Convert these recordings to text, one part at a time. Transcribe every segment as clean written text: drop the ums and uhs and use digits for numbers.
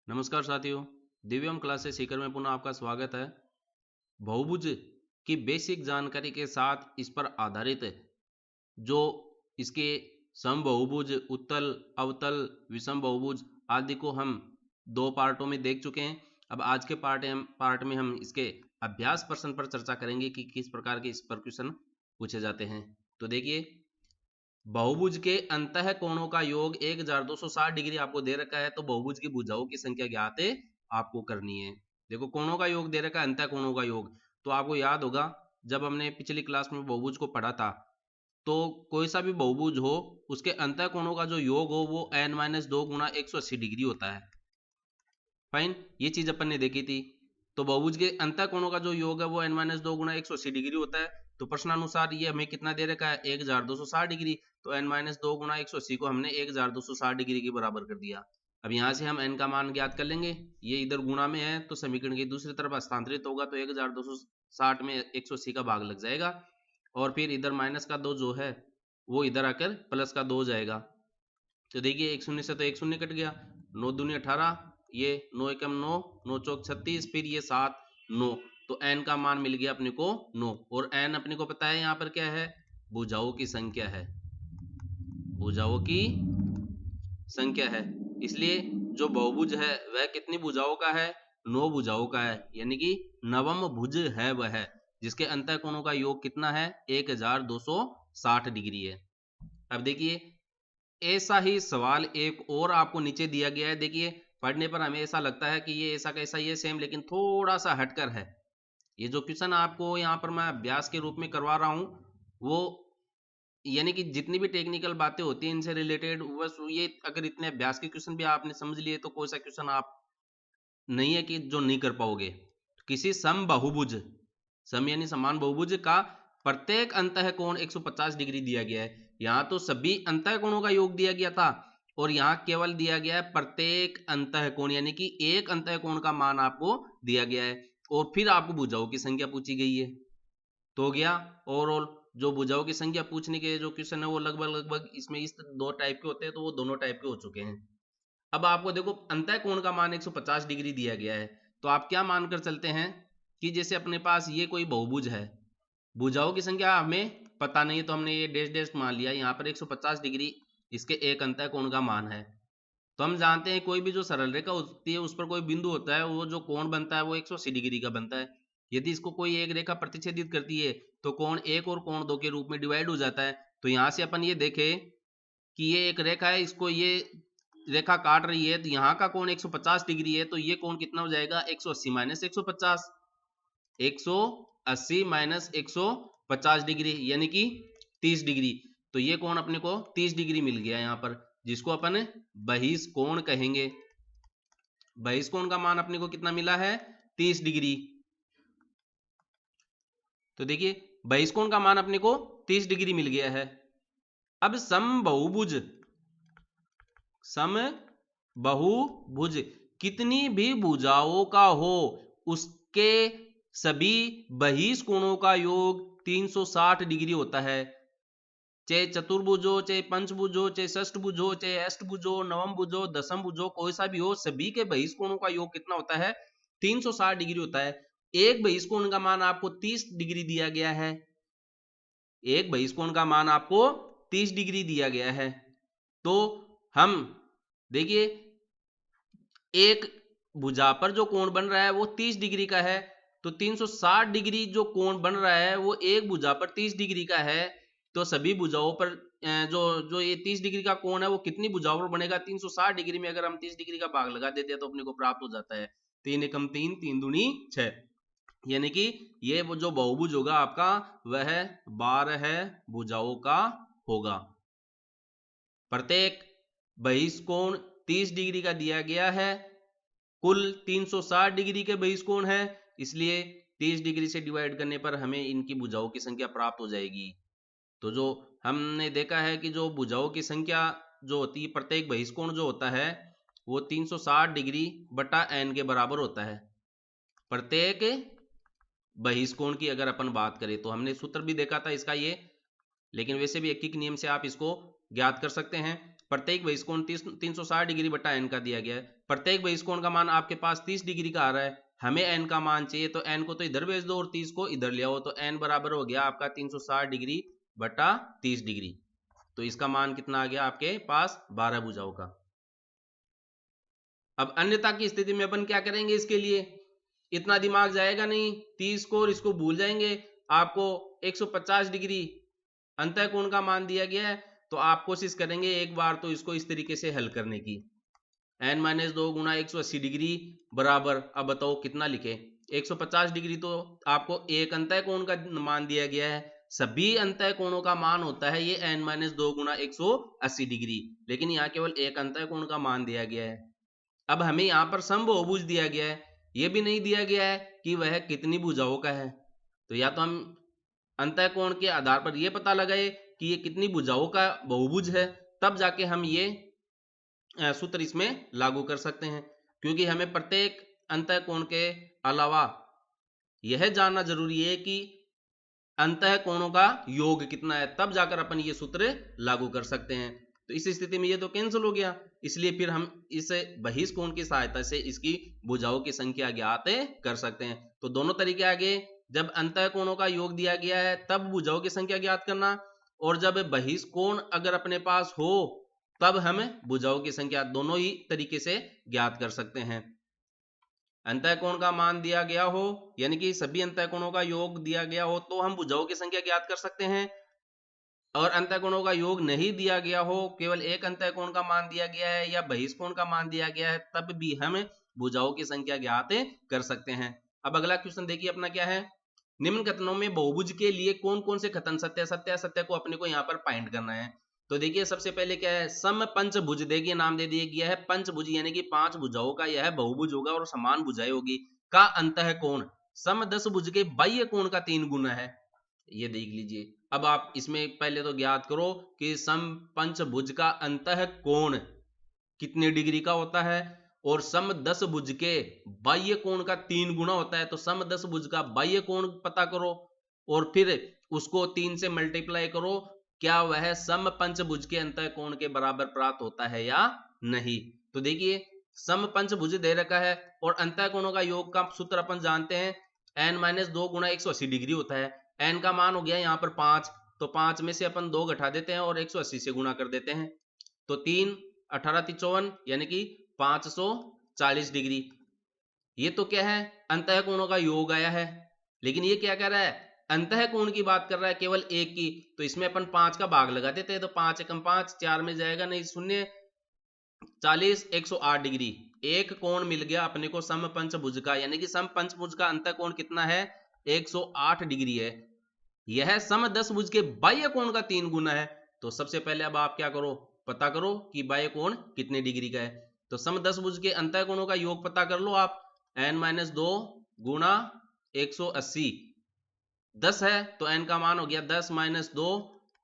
नमस्कार साथियों, दिव्यम क्लासेस सीकर में पुनः आपका स्वागत है। बहुभुज की बेसिक जानकारी के साथ इस पर आधारित जो इसके समबहुभुज, उत्तल, अवतल, विषम बहुभुज आदि को हम दो पार्टों में देख चुके हैं। अब आज के पार्ट में हम इसके अभ्यास प्रश्न पर चर्चा करेंगे कि किस प्रकार के इस पर क्वेश्चन पूछे जाते हैं। तो देखिए, बहुभुज के अंतः कोणों का योग 1260 डिग्री आपको दे रखा है, तो बहुभुज की भुजाओं की संख्या ज्ञात है आपको करनी है। देखो, कोणों का योग दे रखा है, अंतः कोणों का योग, तो आपको याद होगा जब हमने पिछली क्लास में बहुभुज को पढ़ा था, तो कोई सा भी बहुभुज हो उसके अंतः कोणों का जो योग हो वो n-2 गुणा 180 डिग्री होता है। फाइन, ये चीज अपन ने देखी थी। तो बहुभुज के अंतः कोणों का जो योग है वो n-2 गुणा 180 डिग्री होता है। तो प्रश्नानुसार ये हमें कितना दे रखा है, 1260 डिग्री। तो n-2 गुणा 180 को हमने 1260 डिग्री के बराबर कर दिया। अब यहाँ से हम n का मान ज्ञात कर लेंगे। ये इधर गुणा में है तो समीकरण की दूसरी तरफ हस्तांतरित होगा, तो 1260 में 180 का भाग लग जाएगा और फिर इधर माइनस का 2 जो है वो इधर आकर प्लस का 2 हो जाएगा। तो देखिए, एक शून्य से तो एक शून्य कट गया, 9 दूनी 18, ये 9 एकम 9, 9 चौक 36, फिर ये 7 9, तो n का मान मिल गया अपने को 9। और n अपने को पता है यहाँ पर क्या है, भुजाओं की संख्या है, भुजाओं की संख्या है। इसलिए जो बहुभुज है वह कितनी भुजाओं का है, 9 भुजाओं का है, यानी कि नवम भुज है वह, जिसके अंतः कोणों का योग कितना है, 1260 डिग्री है। अब देखिए, ऐसा ही सवाल एक और आपको नीचे दिया गया है। देखिए, पढ़ने पर हमें ऐसा लगता है कि ये ऐसा कैसा ये सेम, लेकिन थोड़ा सा हटकर है। ये जो क्वेश्चन आपको यहाँ पर मैं अभ्यास के रूप में करवा रहा हूँ, वो यानी कि जितनी भी टेक्निकल बातें होती हैं इनसे रिलेटेड, बस ये अगर इतने अभ्यास के क्वेश्चन भी आपने समझ लिए तो कोई सा क्वेश्चन आप नहीं है कि जो नहीं कर पाओगे। किसी सम बहुभुज, सम यानी समान बहुभुज का प्रत्येक अंतः कोण 150 डिग्री दिया गया है। यहाँ तो सभी अंतः कोणों का योग दिया गया था और यहाँ केवल दिया गया है प्रत्येक अंतः कोण, यानी कि एक अंतः कोण का मान आपको दिया गया है और फिर आपको भुजाओं की संख्या पूछी गई है। तो हो गया ओवरऑल जो भुजाओं की संख्या पूछने के जो क्वेश्चन है वो लगभग इसमें इस दो टाइप के होते हैं, तो वो दोनों टाइप के हो चुके हैं। अब आपको देखो, अंतः कोण का मान 150 डिग्री दिया गया है, तो आप क्या मानकर चलते हैं कि जैसे अपने पास ये कोई बहुभुज है, भुजाओं की संख्या हमें पता नहीं है, तो हमने ये डैश डैश मान लिया, यहाँ पर 150 डिग्री इसके एक अंतः कोण का मान है। तो हम जानते हैं कोई भी जो सरल रेखा होती है उस पर कोई बिंदु होता है, वो जो कोण बनता है वो 180 डिग्री का बनता है। यदि इसको कोई एक रेखा प्रतिच्छेदित करती है तो कोण 1 और कोण 2 के रूप में डिवाइड हो जाता है। तो यहाँ से अपन ये देखें कि ये एक रेखा है, इसको ये रेखा काट रही है, तो यहाँ का कोण 150 डिग्री है, तो ये कोण कितना हो जाएगा, 180 माइनस 150, 180 माइनस 150 डिग्री यानी कि 30 डिग्री। तो ये कोण अपने को 30 डिग्री मिल गया यहाँ पर, जिसको अपन बहिष्कोण कहेंगे। बहिष्कोण का मान अपने को कितना मिला है, 30 डिग्री। तो देखिए, बहिष्कोण का मान अपने को 30 डिग्री मिल गया है। अब समबहुभुज, समबहुभुज कितनी भी भुजाओं का हो उसके सभी बहिष्कोणों का योग 360 डिग्री होता है। चाहे चतुर्भुज हो, चाहे पंचभुज हो, चाहे षष्ठभुज हो, चाहे अष्टभुज हो, नवम भुज हो, दसम भुज हो, कोई सा भी हो, सभी के बहिष्कोणों का योग कितना होता है, 360 डिग्री होता है। एक बहिष्कोण का मान आपको 30 डिग्री दिया गया है, एक बहिष्कोण का मान आपको 30 डिग्री दिया गया है। तो हम देखिए, एक भुजा पर जो कोण बन रहा है वो 30 डिग्री का है, तो 360 डिग्री जो कोण बन रहा है वो एक भुजा पर 30 डिग्री का है। तो सभी भुजाओं पर जो जो ये 30 डिग्री का कोण है वो कितनी भुजाओं पर बनेगा, 360 डिग्री में अगर हम 30 डिग्री का भाग लगा देते हैं तो अपने को प्राप्त हो जाता है 3 एकम 3, 3 दूनी 6, यानी कि ये वो जो बहुभुज होगा आपका वह 12 भुजाओं का होगा। प्रत्येक बहिष्कोण 30 डिग्री का दिया गया है, कुल 360 डिग्री के बहिष्कोण है, इसलिए 30 डिग्री से डिवाइड करने पर हमें इनकी भुजाओं की संख्या प्राप्त हो जाएगी। तो जो हमने देखा है कि जो भुजाओं की संख्या जो होती है, प्रत्येक बहिष्कोण जो होता है वो 360 डिग्री बटा n के बराबर होता है। प्रत्येक बहिष्कोण की अगर अपन बात करें तो हमने सूत्र भी देखा था इसका ये, लेकिन वैसे भी एक नियम से आप इसको ज्ञात कर सकते हैं। प्रत्येक बहिष्कोण 360 डिग्री बटा n का दिया गया है। प्रत्येक बहिष्कोण का मान आपके पास 30 डिग्री का आ रहा है, हमें n का मान चाहिए, तो n को तो इधर भेज दो और 30 को इधर ले आओ, तो n बराबर हो गया आपका 360 डिग्री बटा 30 डिग्री। तो इसका मान कितना आ गया आपके पास 12 भुजाओं का। अब अन्यथा की स्थिति में अपन क्या करेंगे, इसके लिए इतना दिमाग जाएगा नहीं, 30 को और इसको भूल जाएंगे। आपको 150 डिग्री अंतःकोण का मान दिया गया है, तो आप कोशिश करेंगे एक बार तो इसको इस तरीके से हल करने की। n-2 गुना 180 डिग्री बराबर, अब बताओ कितना लिखे, 150 डिग्री तो आपको एक अंतःकोण का मान दिया गया है, सभी अंतःकोणों का मान होता है ये n-2 गुना 180 डिग्री, लेकिन यहाँ केवल एक अंतःकोण का मान दिया गया है। अब हमें यहाँ पर समबाहुभुज दिया गया है, ये भी नहीं दिया गया है कि वह कितनी भुजाओं का है। तो या तो हम अंतःकोण के आधार पर यह पता लगाए कि ये कितनी भुजाओं का बहुभुज है, तब जाके हम ये सूत्र इसमें लागू कर सकते हैं, क्योंकि हमें प्रत्येक अंतःकोण के अलावा यह जानना जरूरी है कि अंतःकोणों का योग कितना है, तब जाकर अपन ये सूत्र लागू कर सकते हैं। तो इस स्थिति में ये तो कैंसिल हो गया, इसलिए फिर हम इस बहिष्कोण की सहायता से इसकी भुजाओं की संख्या ज्ञात कर सकते हैं। तो दोनों तरीके आगे, जब अंतःकोणों का योग दिया गया है तब भुजाओं की संख्या ज्ञात करना, और जब बहिष्कोण अगर अपने पास हो तब हम भुजाओं की संख्या, दोनों ही तरीके से ज्ञात कर सकते हैं। अंतःकोण का मान दिया गया हो, यानी कि सभी अंतःकोणों का योग दिया गया हो, तो हम भुजाओं की संख्या ज्ञात कर सकते हैं। और अंतःकोणों का योग नहीं दिया गया हो, केवल एक अंतःकोण का मान दिया गया है या बहिष्कोण का मान दिया गया है, तब भी हम भुजाओं की संख्या ज्ञात कर सकते हैं। अब अगला क्वेश्चन देखिए अपना क्या है, निम्न कथनों में बहुभुज के लिए कौन कौन से कथन सत्य सत्य सत्य को अपने को यहाँ पर फाइंड करना है। तो देखिए सबसे पहले क्या है, सम पंचभुज, देखिए नाम दे दिया गया है पंचभुज, यानी कि 5 भुजाओं का यह बहुभुज होगा और समान भुजाएं होगी, का अंतःकोण सम 10 भुज के बाह्य कोण का 3 गुना है। ये देख लीजिए, अब आप इसमें पहले तो ज्ञात करो कि सम पंचभुज का अंतःकोण कितने डिग्री का होता है, और सम 10 भुज के बाह्य कोण का 3 गुना होता है। तो सम 10 भुज का बाह्य कोण पता करो और फिर उसको 3 से मल्टीप्लाई करो, क्या वह सम पंचभुज के अंतःकोण के बराबर प्राप्त होता है या नहीं। तो देखिए सम पंचभुज दे रखा है और अंतःकोणों का योग का सूत्र अपन जानते हैं, n-2 गुना 180 डिग्री होता है। n का मान हो गया यहाँ पर 5, तो 5 में से अपन 2 घटा देते हैं और 180 से गुणा कर देते हैं, तो 3 18 54 यानी कि 540 डिग्री। ये तो क्या है, अंतःकोणों का योग आया है, लेकिन ये क्या कर रहा है, अंतःकोण की बात कर रहा है केवल एक की। तो इसमें अपन 5 का भाग लगा देते हैं, तो 5 एकम 5, 4 में जाएगा नहीं, 0 40 108 डिग्री। एक कोण मिल गया अपने को सम पंचभुज का, यानी कि सम पंचभुज का अंतःकोण कितना है, 108 डिग्री है। यह सम 10 भुज के बाह्य कोण का 3 गुना है। तो सबसे पहले अब आप क्या करो, पता करो कि बाह्य कोण कितने डिग्री का है। तो सम 10 भुज के अंतःकोणों का योग पता कर लो आप, n-2 गुना 180, 10 है तो n का मान हो गया 10 - 2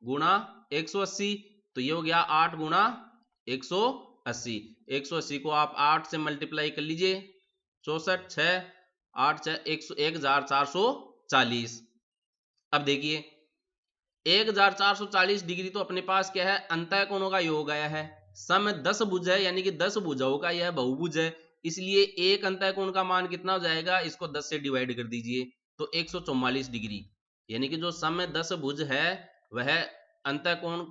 गुना 180, तो ये हो गया 8 गुना 180। 180 को आप 8 से मल्टीप्लाई कर लीजिए, 64 6 8 6 1440। अब देखिए 1440 डिग्री तो अपने पास क्या है, अंतःकोणों का योग आया है। सम 10 भुज है, यानी कि 10 भुजाओं का यह बहुभुज है, इसलिए एक अंतःकोण का मान कितना हो जाएगा, इसको 10 से डिवाइड कर दीजिए, तो 144 डिग्री। यानी कि जो सम 10 भुज है वह अंतःकोण,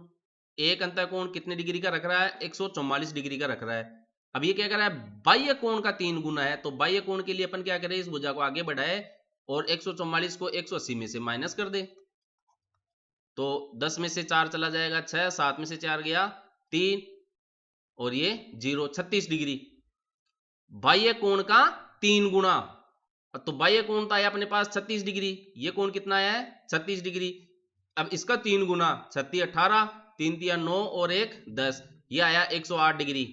एक अंतःकोण कितने डिग्री का रख रहा है, 144 डिग्री का रख रहा है। अब ये क्या कर रहा है, बाह्य कोण का 3 गुना है, तो बाह्य कोण के लिए अपन क्या करें, इस भुजा को आगे बढ़ाए और 144 को 180 में से माइनस कर दे, तो 10 में से 4 चला जाएगा 6, 7 में से 4 गया 3 और ये 0, 36 डिग्री। बाह्य कोण का 3 गुना, तो बाह्य कोण तो आया अपने पास 36 डिग्री, ये कोण कितना आया है 36 डिग्री। अब इसका 3 गुना, 36 18, 3 3 9 और 1 10, ये आया 108 डिग्री।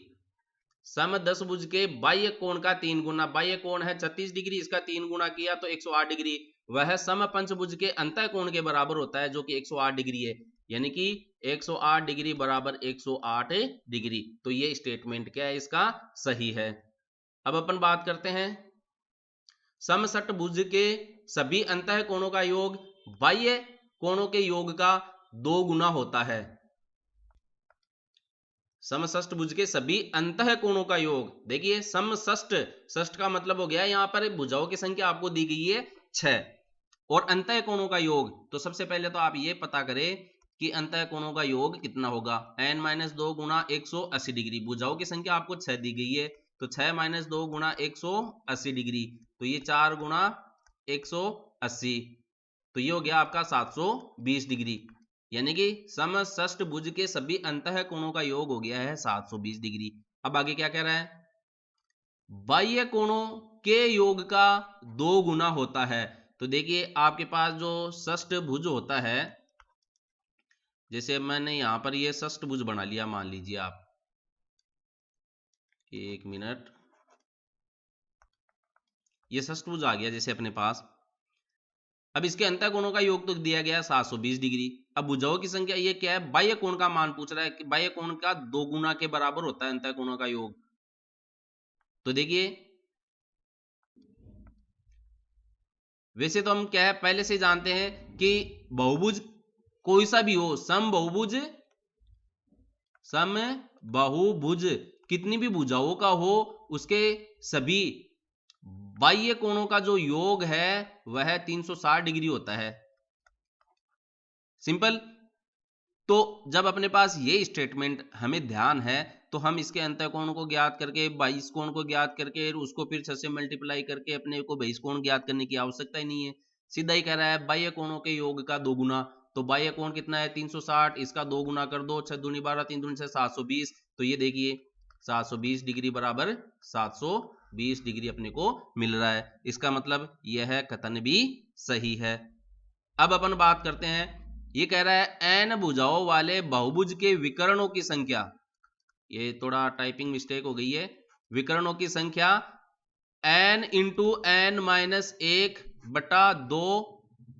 सम 10 भुज के बाह्य कोण का 3 गुना, बाह्य कोण है 36 डिग्री, इसका 3 गुना किया तो 108 डिग्री, वह सम पंचभुज के अंतःकोण के बराबर होता है जो कि 108 डिग्री है, यानी कि 108 डिग्री बराबर 108 डिग्री। तो ये स्टेटमेंट क्या है, इसका सही है। अब अपन बात करते हैं समषटभुज के सभी अंतःकोणों का योग बाह्य कोणों के योग का 2 गुना होता है। समषष्ठभुज के सभी अंतः कोणों का योग। देखिए समषष्ठ, षष्ठ का मतलब हो गया यहाँ पर भुजाओं की संख्या आपको दी गई है 6 और अंतः कोणों का योग। तो सबसे पहले तो आप ये पता करें कि अंतः कोणों का योग कितना होगा। n-2 गुणा 180 डिग्री, भुजाओं की संख्या आपको 6 दी गई है, तो 6 - 2 गुणा 180 डिग्री, तो ये 4 गुणा 180, तो ये हो गया आपका 720 डिग्री। यानी कि समषष्ठभुज के सभी अंतः कोणों का योग हो गया है 720 डिग्री। अब आगे क्या कह रहा है, बाह्य कोणों के योग का 2 गुना होता है। तो देखिए आपके पास जो षष्ठभुज होता है, जैसे मैंने यहां पर ये षष्ठभुज बना लिया, मान लीजिए आप, एक मिनट, ये षष्ठभुज आ गया जैसे अपने पास। अब इसके अंतः कोणों का योग तो दिया गया 720 डिग्री। अब भुजाओं की संख्या ये क्या है, बाह्य कोण का मान पूछ रहा है कि बाह्य कोण का 2 गुना के बराबर होता है अंतः कोणों का योग। तो देखिए वैसे तो हम क्या है पहले से जानते हैं कि बहुभुज कोई सा भी हो, समबाहुभुज कितनी भी भुजाओं का हो, उसके सभी बाह्य कोणों का जो योग है वह 360 डिग्री होता है। सिंपल। तो जब अपने पास ये स्टेटमेंट हमें ध्यान है तो हम इसके अंतः कोण को ज्ञात करके, बाह्य कोण को ज्ञात करके, उसको फिर 6 से मल्टीप्लाई करके अपने को बाह्य कोण ज्ञात करने की आवश्यकता ही नहीं है। सीधा ही कह रहा है बाह्य कोणों के योग का 2 गुना। तो बाह्य कोण कितना है 360, इसका 2 गुना कर दो, 6 दूनी 12, 3 दूनी 6, 720। तो ये देखिए 720 डिग्री बराबर 720 डिग्री अपने को मिल रहा है। इसका मतलब यह कथन भी सही है। अब अपन बात करते हैं, ये कह रहा है n भुजाओं वाले बहुभुज के विकर्णों की संख्या। ये थोड़ा टाइपिंग मिस्टेक हो गई है। विकर्णों की संख्या n into n minus 1/2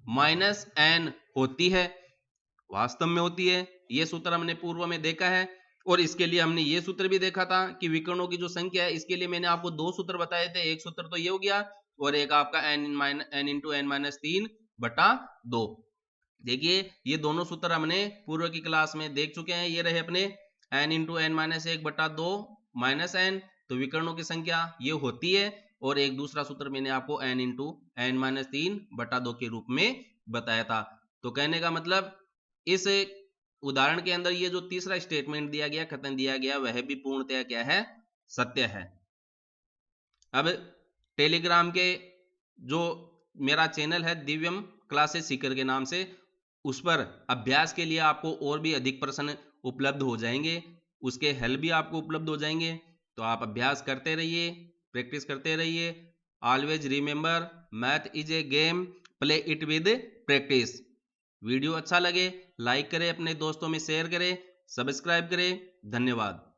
minus n होती है, वास्तव में होती है। ये सूत्र हमने पूर्व में देखा है और इसके लिए हमने ये सूत्र भी देखा था कि विकर्णों की जो संख्या है, इसके लिए मैंने आपको 2 सूत्र बताए थे। एक सूत्र तो ये हो गया और एक आपका n इंटू n माइनस 3/2। देखिए ये दोनों सूत्र हमने पूर्व की क्लास में देख चुके हैं। ये रहे अपने n into n minus 1/2 minus n, तो विकर्णों की संख्या ये होती है। और एक दूसरा सूत्र मैंने आपको n इंटू n माइनस 3/2 के रूप में बताया था। तो कहने का मतलब इस उदाहरण के अंदर ये जो तीसरा स्टेटमेंट दिया गया, कथन दिया गया, वह भी पूर्णतः क्या है, सत्य है। अब टेलीग्राम के जो मेरा चैनल है दिव्यम क्लासेस सीकर के नाम से, उस पर अभ्यास के लिए आपको और भी अधिक प्रश्न उपलब्ध हो जाएंगे, उसके हल भी आपको उपलब्ध हो जाएंगे। तो आप अभ्यास करते रहिए, प्रैक्टिस करते रहिए। Always remember math is a game, play it with practice. Video अच्छा लगे लाइक करें, अपने दोस्तों में शेयर करें, सब्सक्राइब करें। धन्यवाद।